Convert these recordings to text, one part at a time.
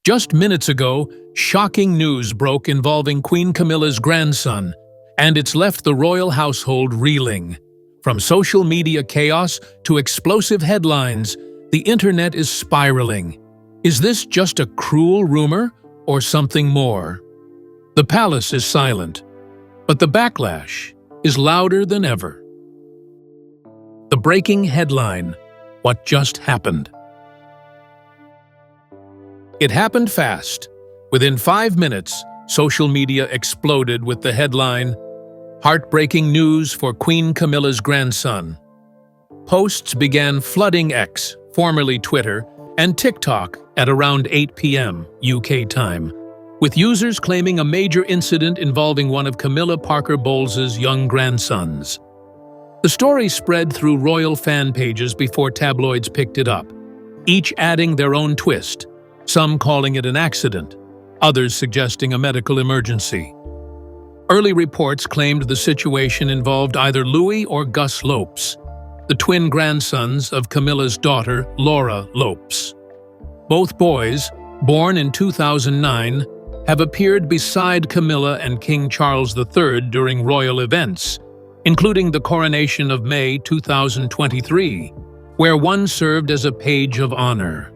Just minutes ago, shocking news broke involving Queen Camilla's grandson, and it's left the royal household reeling. From social media chaos to explosive headlines, the internet is spiraling. Is this just a cruel rumor or something more? The palace is silent, but the backlash is louder than ever. The breaking headline: what just happened? It happened fast. Within 5 minutes, social media exploded with the headline, "Heartbreaking news for Queen Camilla's grandson." Posts began flooding X, formerly Twitter, and TikTok at around 8 p.m. UK time, with users claiming a major incident involving one of Camilla Parker Bowles's young grandsons. The story spread through royal fan pages before tabloids picked it up, each adding their own twist, some calling it an accident, others suggesting a medical emergency. Early reports claimed the situation involved either Louis or Gus Lopes, the twin grandsons of Camilla's daughter, Laura Lopes. Both boys, born in 2009, have appeared beside Camilla and King Charles III during royal events, including the coronation of May 2023, where one served as a page of honor.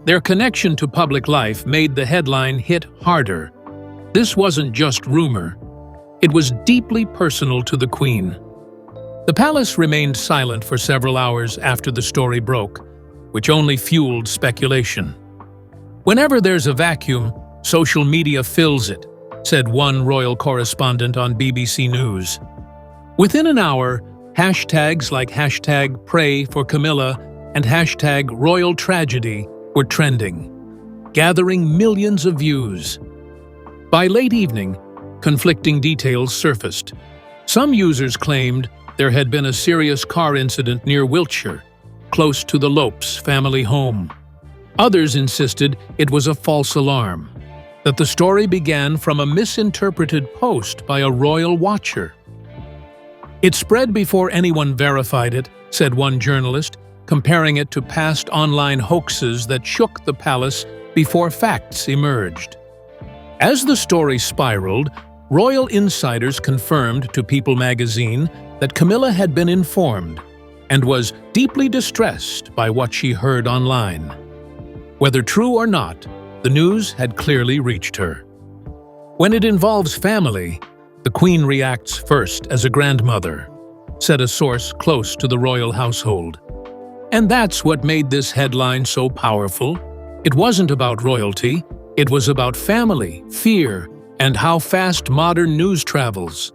Their connection to public life made the headline hit harder. This wasn't just rumor. It was deeply personal to the Queen. The palace remained silent for several hours after the story broke, which only fueled speculation. "Whenever there's a vacuum, social media fills it," said one royal correspondent on BBC News. Within an hour, hashtags like #PrayForCamilla and #RoyalTragedy were trending, gathering millions of views. By late evening, conflicting details surfaced. Some users claimed there had been a serious car incident near Wiltshire, close to the Lopes family home. Others insisted it was a false alarm, that the story began from a misinterpreted post by a royal watcher. "It spread before anyone verified it," said one journalist, comparing it to past online hoaxes that shook the palace before facts emerged. As the story spiraled, royal insiders confirmed to People magazine that Camilla had been informed and was deeply distressed by what she heard online. Whether true or not, the news had clearly reached her. "When it involves family, the Queen reacts first as a grandmother," said a source close to the royal household. And that's what made this headline so powerful. It wasn't about royalty, it was about family, fear, and how fast modern news travels.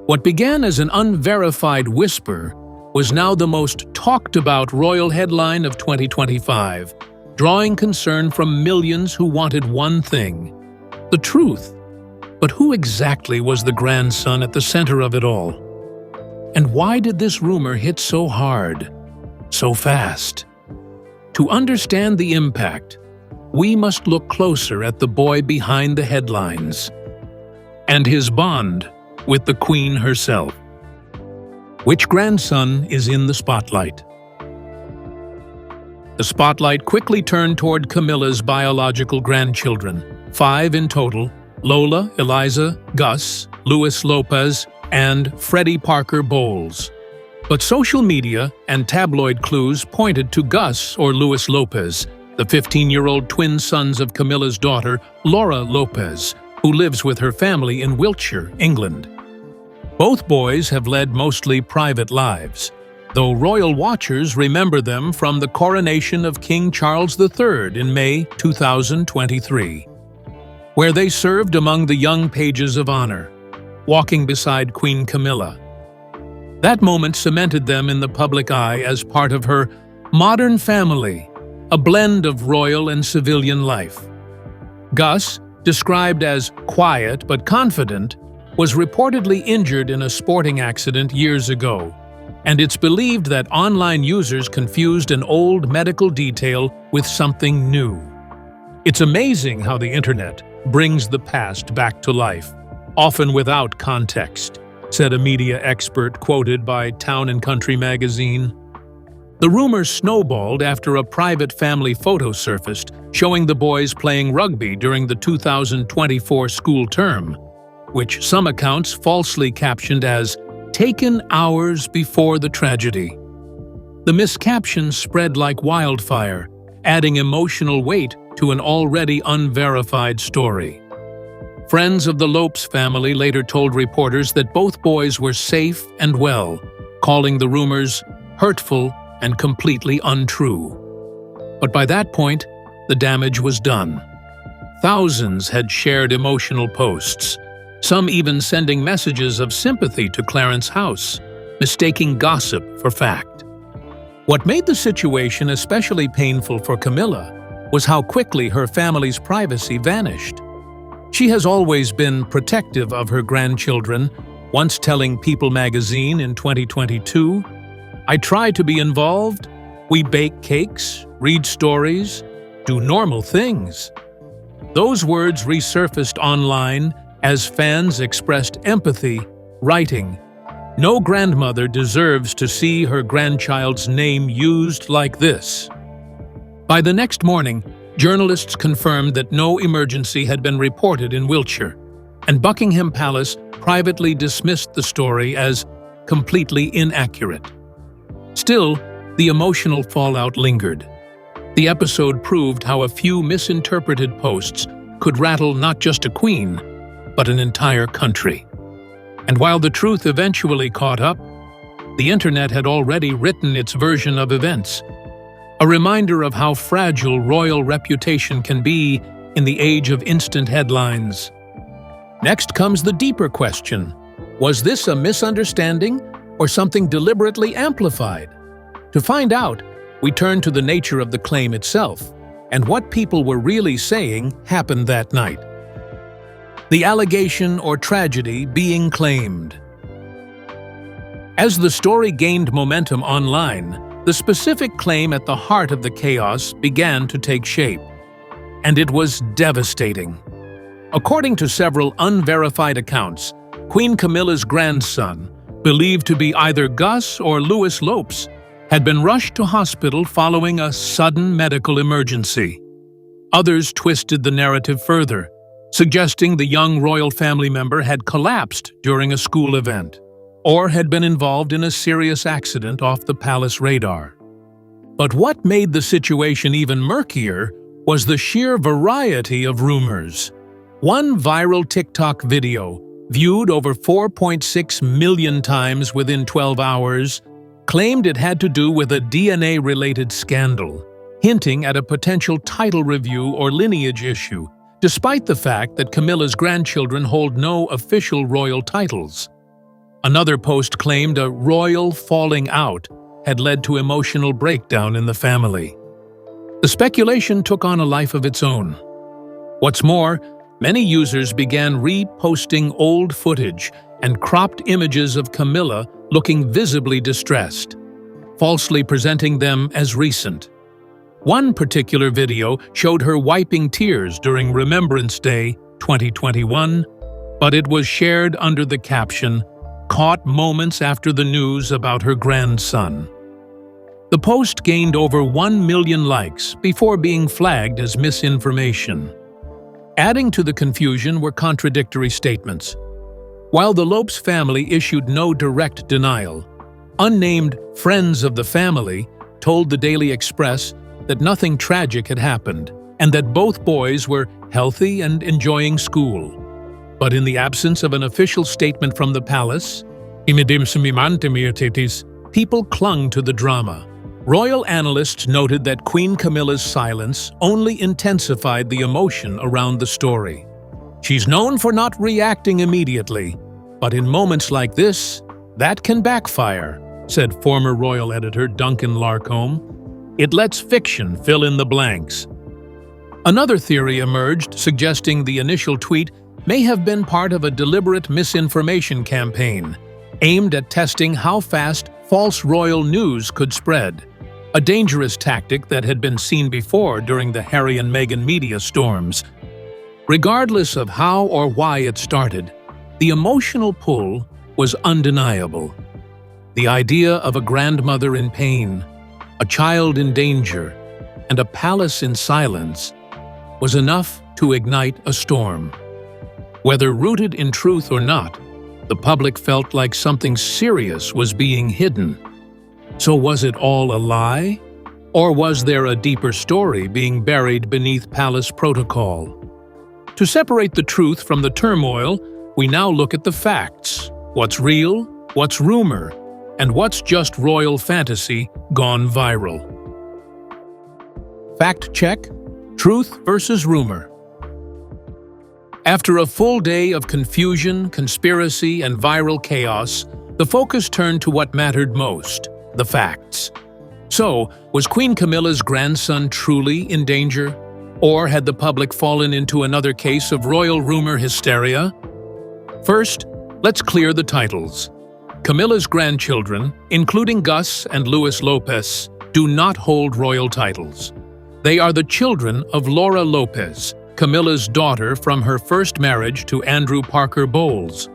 What began as an unverified whisper was now the most talked-about royal headline of 2025, drawing concern from millions who wanted one thing: the truth. But who exactly was the grandson at the center of it all? And why did this rumor hit so hard, so fast? To understand the impact, we must look closer at the boy behind the headlines and his bond with the Queen herself. Which grandson is in the spotlight? The spotlight quickly turned toward Camilla's biological grandchildren, 5 in total: Lola, Eliza, Gus, Louis Lopez, and Freddie Parker Bowles. But social media and tabloid clues pointed to Gus or Louis Lopez, the 15-year-old twin sons of Camilla's daughter, Laura Lopez, who lives with her family in Wiltshire, England. Both boys have led mostly private lives, though royal watchers remember them from the coronation of King Charles III in May 2023, where they served among the young pages of honor, walking beside Queen Camilla. That moment cemented them in the public eye as part of her modern family, a blend of royal and civilian life. Gus, described as quiet but confident, was reportedly injured in a sporting accident years ago, and it's believed that online users confused an old medical detail with something new. It's amazing how the internet brings the past back to life, often without context, said a media expert quoted by Town & Country magazine. The rumor snowballed after a private family photo surfaced showing the boys playing rugby during the 2024 school term, which some accounts falsely captioned as "taken hours before the tragedy." The miscaption spread like wildfire, adding emotional weight to an already unverified story. Friends of the Lopes family later told reporters that both boys were safe and well, calling the rumors hurtful and completely untrue. But by that point, the damage was done. Thousands had shared emotional posts, some even sending messages of sympathy to Clarence's house, mistaking gossip for fact. What made the situation especially painful for Camilla was how quickly her family's privacy vanished. She has always been protective of her grandchildren, once telling People magazine in 2022, "I try to be involved. We bake cakes, read stories, do normal things." Those words resurfaced online as fans expressed empathy, writing, "No grandmother deserves to see her grandchild's name used like this." By the next morning, journalists confirmed that no emergency had been reported in Wiltshire, and Buckingham Palace privately dismissed the story as completely inaccurate. Still, the emotional fallout lingered. The episode proved how a few misinterpreted posts could rattle not just a queen, but an entire country. And while the truth eventually caught up, the internet had already written its version of events, a reminder of how fragile royal reputation can be in the age of instant headlines. Next comes the deeper question: was this a misunderstanding or something deliberately amplified? To find out, we turn to the nature of the claim itself and what people were really saying happened that night. The allegation or tragedy being claimed. As the story gained momentum online, the specific claim at the heart of the chaos began to take shape. And it was devastating. According to several unverified accounts, Queen Camilla's grandson, believed to be either Gus or Louis Lopes, had been rushed to hospital following a sudden medical emergency. Others twisted the narrative further, suggesting the young royal family member had collapsed during a school event, or had been involved in a serious accident off the palace radar. But what made the situation even murkier was the sheer variety of rumors. One viral TikTok video, viewed over 4.6 million times within 12 hours, claimed it had to do with a DNA-related scandal, hinting at a potential title review or lineage issue, despite the fact that Camilla's grandchildren hold no official royal titles. Another post claimed a royal falling out had led to emotional breakdown in the family. The speculation took on a life of its own. What's more, many users began reposting old footage and cropped images of Camilla looking visibly distressed, falsely presenting them as recent. One particular video showed her wiping tears during Remembrance Day 2021, but it was shared under the caption, "Caught moments after the news about her grandson." The post gained over 1 million likes before being flagged as misinformation. Adding to the confusion were contradictory statements. While the Lopes family issued no direct denial, unnamed friends of the family told the Daily Express that nothing tragic had happened and that both boys were healthy and enjoying school. But in the absence of an official statement from the palace, people clung to the drama. Royal analysts noted that Queen Camilla's silence only intensified the emotion around the story. She's known for not reacting immediately, but in moments like this, that can backfire, said former royal editor Duncan Larcombe. It lets fiction fill in the blanks. Another theory emerged suggesting the initial tweet may have been part of a deliberate misinformation campaign aimed at testing how fast false royal news could spread, a dangerous tactic that had been seen before during the Harry and Meghan media storms. Regardless of how or why it started, the emotional pull was undeniable. The idea of a grandmother in pain, a child in danger, and a palace in silence was enough to ignite a storm. Whether rooted in truth or not, the public felt like something serious was being hidden. So was it all a lie? Or was there a deeper story being buried beneath palace protocol? To separate the truth from the turmoil, we now look at the facts. What's real, what's rumor, and what's just royal fantasy gone viral. Fact check: truth versus rumor. After a full day of confusion, conspiracy, and viral chaos, the focus turned to what mattered most: the facts. So, was Queen Camilla's grandson truly in danger? Or had the public fallen into another case of royal rumor hysteria? First, let's clear the titles. Camilla's grandchildren, including Gus and Luis Lopez, do not hold royal titles. They are the children of Laura Lopez, Camilla's daughter from her first marriage to Andrew Parker Bowles.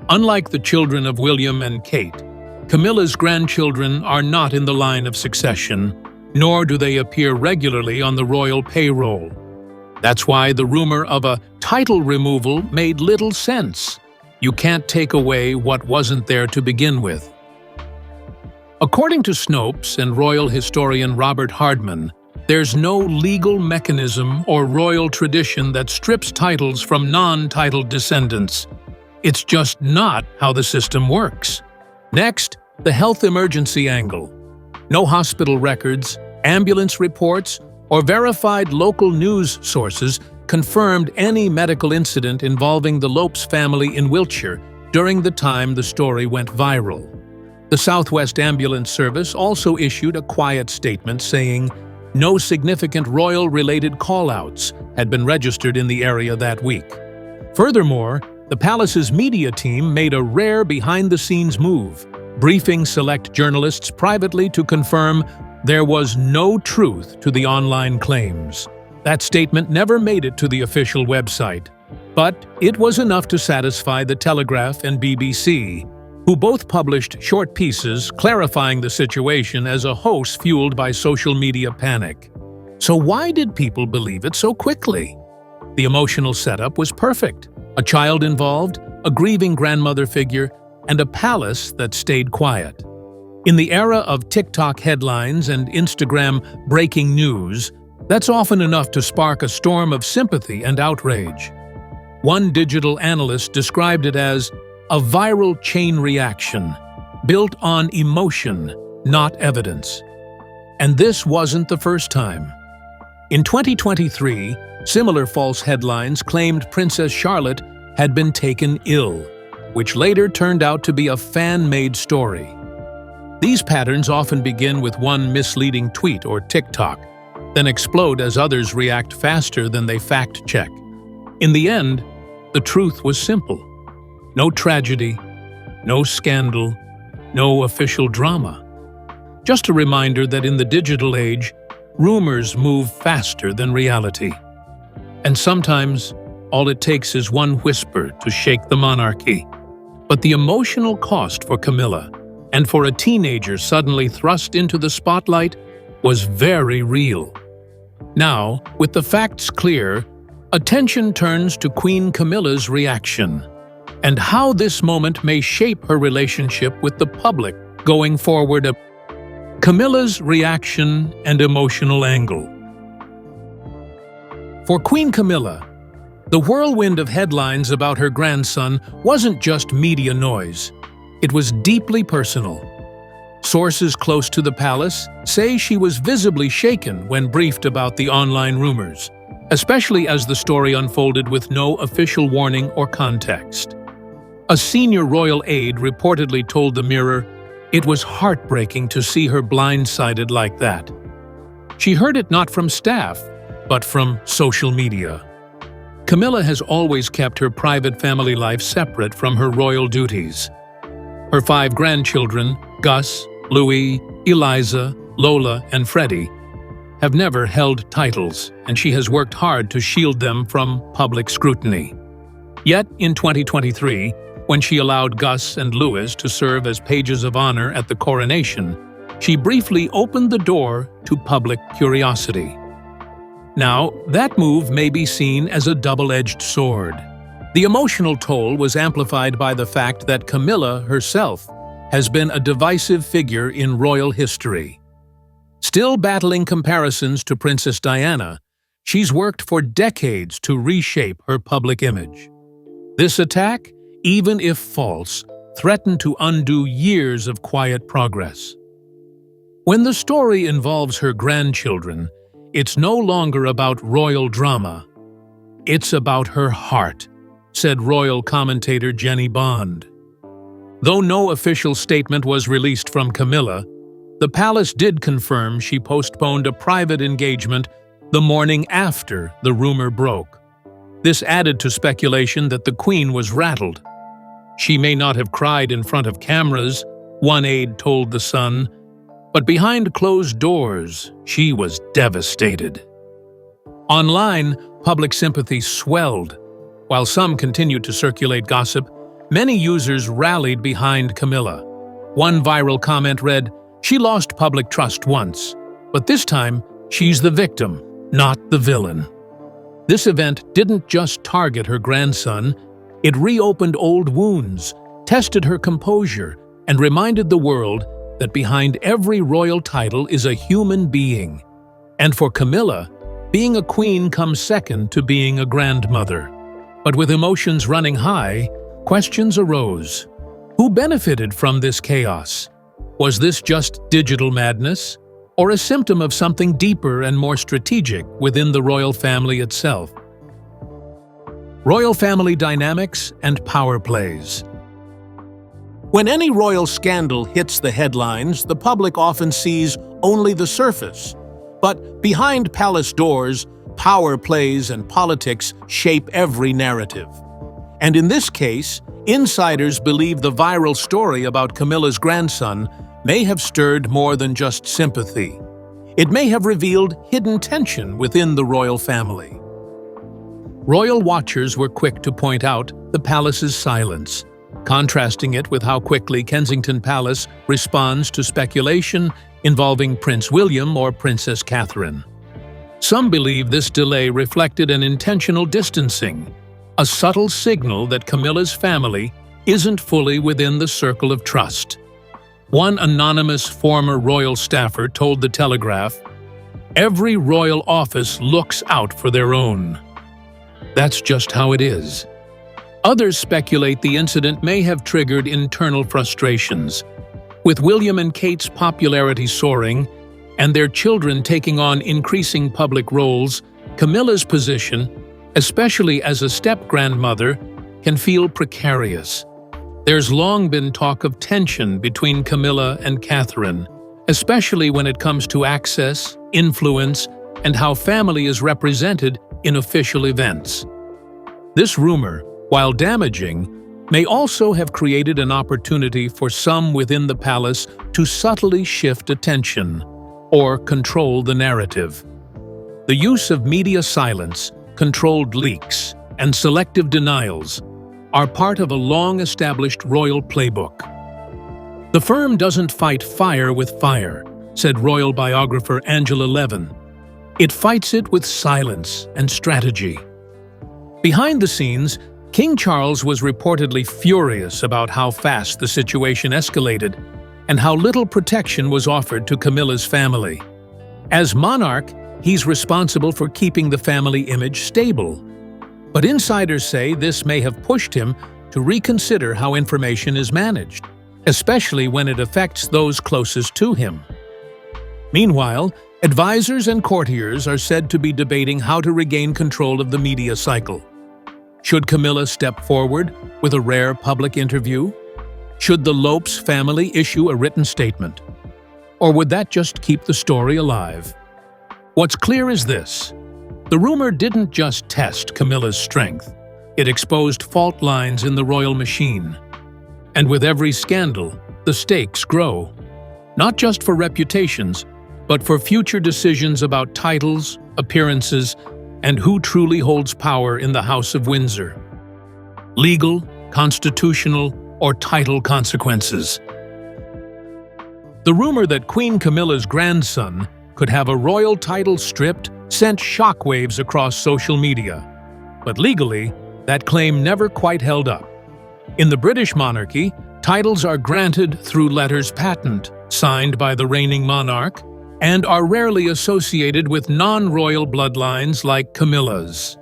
Unlike the children of William and Kate, Camilla's grandchildren are not in the line of succession, nor do they appear regularly on the royal payroll. That's why the rumor of a title removal made little sense. You can't take away what wasn't there to begin with. According to Snopes and royal historian Robert Hardman, there's no legal mechanism or royal tradition that strips titles from non-titled descendants. It's just not how the system works. Next, the health emergency angle. No hospital records, ambulance reports, or verified local news sources confirmed any medical incident involving the Lopes family in Wiltshire during the time the story went viral. The Southwest Ambulance Service also issued a quiet statement saying no significant royal-related call-outs had been registered in the area that week. Furthermore, the palace's media team made a rare behind-the-scenes move, briefing select journalists privately to confirm there was no truth to the online claims. That statement never made it to the official website, but it was enough to satisfy The Telegraph and BBC, who both published short pieces clarifying the situation as a hoax fueled by social media panic. So why did people believe it so quickly? The emotional setup was perfect. A child involved, a grieving grandmother figure, and a palace that stayed quiet. In the era of TikTok headlines and Instagram breaking news, that's often enough to spark a storm of sympathy and outrage. One digital analyst described it as a viral chain reaction, built on emotion, not evidence. And this wasn't the first time. In 2023, similar false headlines claimed Princess Charlotte had been taken ill, which later turned out to be a fan-made story. These patterns often begin with one misleading tweet or TikTok, then explode as others react faster than they fact-check. In the end, the truth was simple. No tragedy, no scandal, no official drama. Just a reminder that in the digital age, rumors move faster than reality. And sometimes, all it takes is one whisper to shake the monarchy. But the emotional cost for Camilla, and for a teenager suddenly thrust into the spotlight, was very real. Now, with the facts clear, attention turns to Queen Camilla's reaction, and how this moment may shape her relationship with the public going forward. Camilla's reaction and emotional angle. For Queen Camilla, the whirlwind of headlines about her grandson wasn't just media noise. It was deeply personal. Sources close to the palace say she was visibly shaken when briefed about the online rumors, especially as the story unfolded with no official warning or context. A senior royal aide reportedly told the Mirror, "It was heartbreaking to see her blindsided like that." She heard it not from staff, but from social media. Camilla has always kept her private family life separate from her royal duties. Her 5 grandchildren, Gus, Louis, Eliza, Lola, and Freddie, have never held titles, and she has worked hard to shield them from public scrutiny. Yet, in 2023, when she allowed Gus and Louis to serve as pages of honor at the coronation, she briefly opened the door to public curiosity. Now, that move may be seen as a double-edged sword. The emotional toll was amplified by the fact that Camilla herself has been a divisive figure in royal history. Still battling comparisons to Princess Diana, she's worked for decades to reshape her public image. This attack, even if false, threatened to undo years of quiet progress. When the story involves her grandchildren, it's no longer about royal drama. It's about her heart, said royal commentator Jenny Bond. Though no official statement was released from Camilla, the palace did confirm she postponed a private engagement the morning after the rumor broke. This added to speculation that the Queen was rattled. She may not have cried in front of cameras, one aide told The Sun, but behind closed doors, she was devastated. Online, public sympathy swelled. While some continued to circulate gossip, many users rallied behind Camilla. One viral comment read, "She lost public trust once, but this time she's the victim, not the villain." This event didn't just target her grandson, it reopened old wounds, tested her composure, and reminded the world that behind every royal title is a human being. And for Camilla, being a queen comes second to being a grandmother. But with emotions running high, questions arose. Who benefited from this chaos? Was this just digital madness, or a symptom of something deeper and more strategic within the royal family itself? Royal family dynamics and power plays. When any royal scandal hits the headlines, the public often sees only the surface. But behind palace doors, power plays and politics shape every narrative. And in this case, insiders believe the viral story about Camilla's grandson may have stirred more than just sympathy. It may have revealed hidden tension within the royal family. Royal watchers were quick to point out the palace's silence, contrasting it with how quickly Kensington Palace responds to speculation involving Prince William or Princess Catherine. Some believe this delay reflected an intentional distancing, a subtle signal that Camilla's family isn't fully within the circle of trust. One anonymous former royal staffer told The Telegraph, "Every royal office looks out for their own. That's just how it is." Others speculate the incident may have triggered internal frustrations. With William and Kate's popularity soaring and their children taking on increasing public roles, Camilla's position, especially as a step-grandmother, can feel precarious. There's long been talk of tension between Camilla and Catherine, especially when it comes to access, influence, and how family is represented in official events. This rumor, while damaging, may also have created an opportunity for some within the palace to subtly shift attention or control the narrative. The use of media silence, controlled leaks, and selective denials are part of a long-established royal playbook. "The firm doesn't fight fire with fire," said royal biographer Angela Levin. "It fights it with silence and strategy." Behind the scenes, King Charles was reportedly furious about how fast the situation escalated and how little protection was offered to Camilla's family. As monarch, he's responsible for keeping the family image stable. But insiders say this may have pushed him to reconsider how information is managed, especially when it affects those closest to him. Meanwhile, advisors and courtiers are said to be debating how to regain control of the media cycle. Should Camilla step forward with a rare public interview? Should the Lopes family issue a written statement? Or would that just keep the story alive? What's clear is this: the rumor didn't just test Camilla's strength, it exposed fault lines in the royal machine. And with every scandal, the stakes grow, not just for reputations, but for future decisions about titles, appearances, and who truly holds power in the House of Windsor. Legal, constitutional, or title consequences. The rumor that Queen Camilla's grandson could have a royal title stripped sent shockwaves across social media. But legally, that claim never quite held up. In the British monarchy, titles are granted through letters patent, signed by the reigning monarch, and are rarely associated with non-royal bloodlines like Camilla's.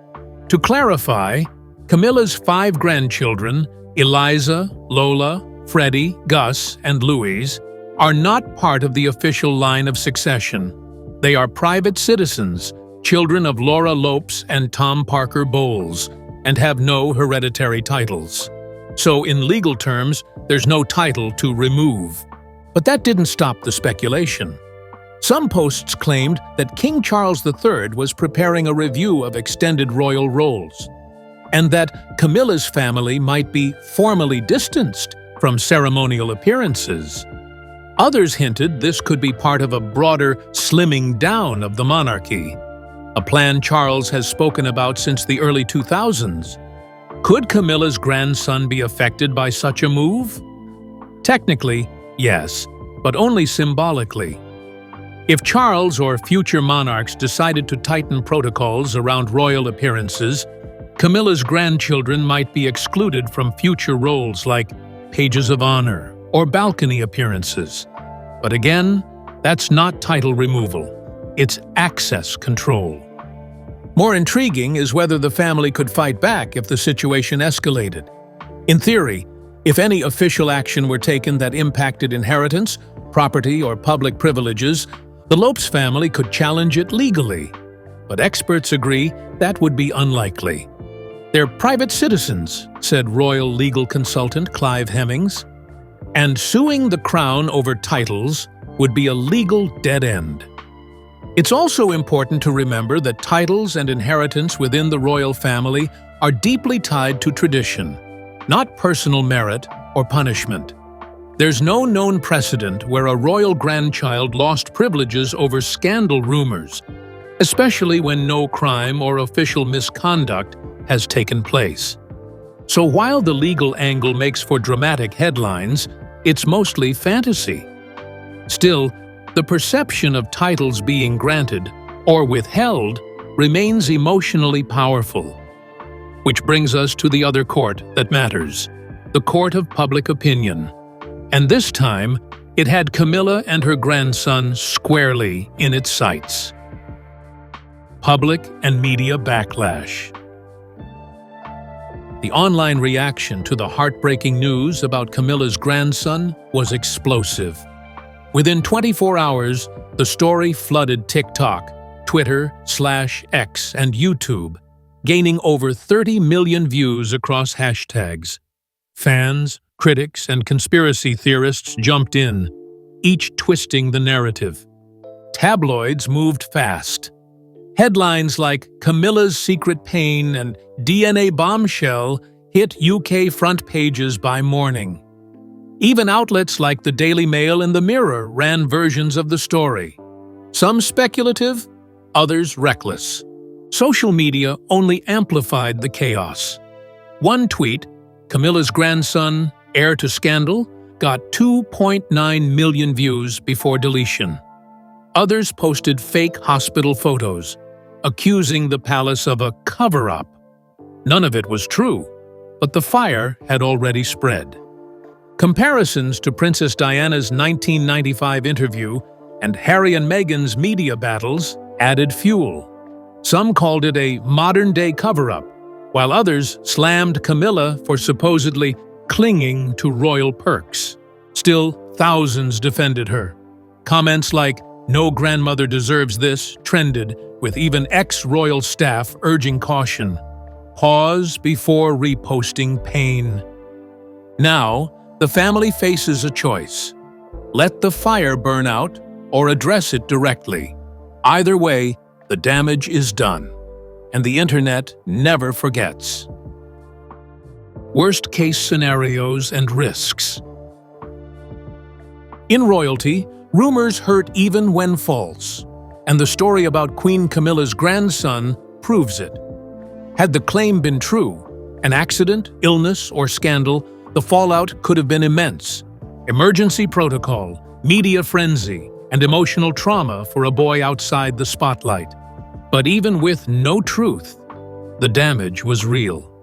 To clarify, Camilla's 5 grandchildren, Eliza, Lola, Freddie, Gus, and Louise, are not part of the official line of succession. They are private citizens, children of Laura Lopes and Tom Parker Bowles, and have no hereditary titles. So in legal terms, there's no title to remove. But that didn't stop the speculation. Some posts claimed that King Charles III was preparing a review of extended royal roles, and that Camilla's family might be formally distanced from ceremonial appearances. Others hinted this could be part of a broader slimming down of the monarchy, a plan Charles has spoken about since the early 2000s. Could Camilla's grandson be affected by such a move? Technically, yes, but only symbolically. If Charles or future monarchs decided to tighten protocols around royal appearances, Camilla's grandchildren might be excluded from future roles like pages of honor or balcony appearances. But again, that's not title removal. It's access control. More intriguing is whether the family could fight back if the situation escalated. In theory, if any official action were taken that impacted inheritance, property, or public privileges, the Lopes family could challenge it legally. But experts agree that would be unlikely. They're private citizens, said royal legal consultant Clive Hemmings, and suing the crown over titles would be a legal dead end. It's also important to remember that titles and inheritance within the royal family are deeply tied to tradition, not personal merit or punishment. There's no known precedent where a royal grandchild lost privileges over scandal rumors, especially when no crime or official misconduct has taken place. So while the legal angle makes for dramatic headlines, it's mostly fantasy. Still, the perception of titles being granted or withheld remains emotionally powerful. Which brings us to the other court that matters, the court of public opinion. And this time, it had Camilla and her grandson squarely in its sights. Public and media backlash. The online reaction to the heartbreaking news about Camilla's grandson was explosive. Within 24 hours, the story flooded TikTok, Twitter/X, and YouTube, gaining over 30 million views across hashtags. Fans, critics, and conspiracy theorists jumped in, each twisting the narrative. Tabloids moved fast. Headlines like Camilla's secret pain and DNA bombshell hit UK front pages by morning. Even outlets like the Daily Mail and the Mirror ran versions of the story. Some speculative, others reckless. Social media only amplified the chaos. One tweet, Camilla's grandson, heir to scandal, got 2.9 million views before deletion. Others posted fake hospital photos, accusing the palace of a cover-up. None of it was true, but the fire had already spread. Comparisons to Princess Diana's 1995 interview and Harry and Meghan's media battles added fuel. Some called it a modern-day cover-up, while others slammed Camilla for supposedly clinging to royal perks. Still, thousands defended her. Comments like, "No grandmother deserves this," trended, with even ex-royal staff urging caution. Pause before reposting pain. Now, the family faces a choice. Let the fire burn out or address it directly. Either way, the damage is done, and the internet never forgets. Worst-case scenarios and risks. In royalty, rumors hurt even when false, and the story about Queen Camilla's grandson proves it. Had the claim been true, an accident, illness, or scandal, the fallout could have been immense. Emergency protocol, media frenzy, and emotional trauma for a boy outside the spotlight. But even with no truth, the damage was real.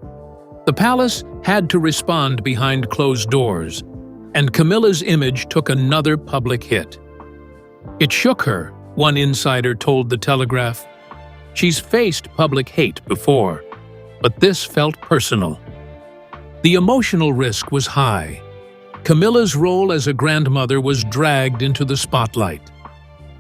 The palace had to respond behind closed doors, and Camilla's image took another public hit. It shook her, one insider told The Telegraph. She's faced public hate before, but this felt personal. The emotional risk was high. Camilla's role as a grandmother was dragged into the spotlight.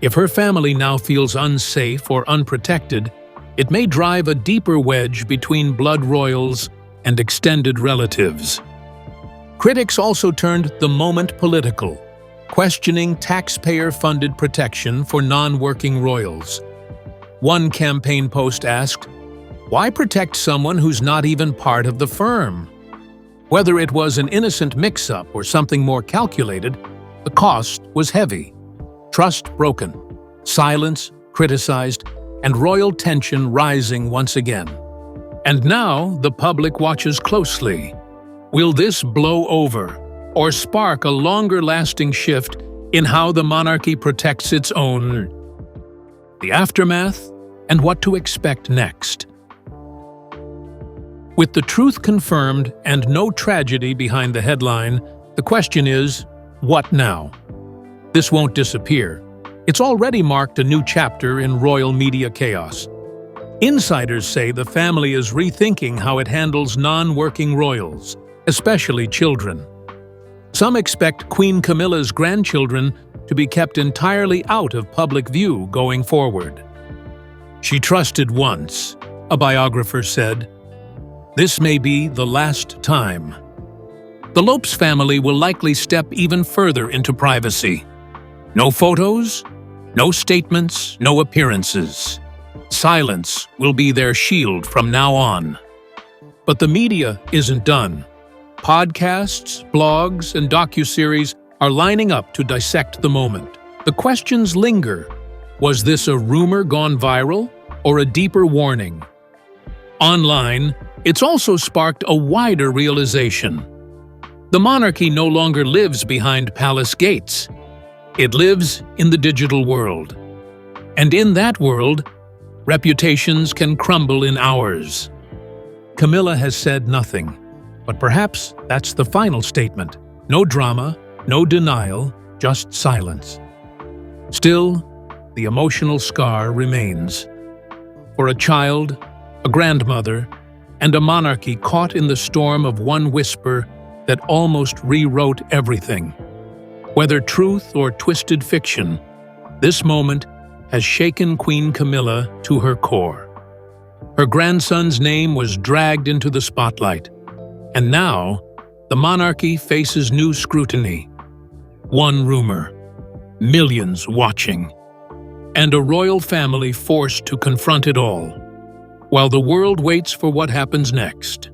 If her family now feels unsafe or unprotected, it may drive a deeper wedge between blood royals and extended relatives. Critics also turned the moment political, questioning taxpayer-funded protection for non-working royals. One campaign post asked, "Why protect someone who's not even part of the firm?" Whether it was an innocent mix-up or something more calculated, the cost was heavy. Trust broken, silence criticized, and royal tension rising once again. And now the public watches closely. Will this blow over or spark a longer-lasting shift in how the monarchy protects its own? The aftermath and what to expect next. With the truth confirmed and no tragedy behind the headline, the question is, what now? This won't disappear. It's already marked a new chapter in royal media chaos. Insiders say the family is rethinking how it handles non-working royals, especially children. Some expect Queen Camilla's grandchildren to be kept entirely out of public view going forward. She trusted once, a biographer said. This may be the last time. The Lopes family will likely step even further into privacy. No photos, no statements, no appearances. Silence will be their shield from now on. But the media isn't done. Podcasts, blogs, and docuseries are lining up to dissect the moment. The questions linger. Was this a rumor gone viral or a deeper warning? Online, it's also sparked a wider realization. The monarchy no longer lives behind palace gates. It lives in the digital world. And in that world, reputations can crumble in hours. Camilla has said nothing, but perhaps that's the final statement. No drama, no denial, just silence. Still, the emotional scar remains. For a child, a grandmother, and a monarchy caught in the storm of one whisper that almost rewrote everything. Whether truth or twisted fiction, this moment has shaken Queen Camilla to her core. Her grandson's name was dragged into the spotlight, and now the monarchy faces new scrutiny. One rumor, millions watching, and a royal family forced to confront it all, while the world waits for what happens next.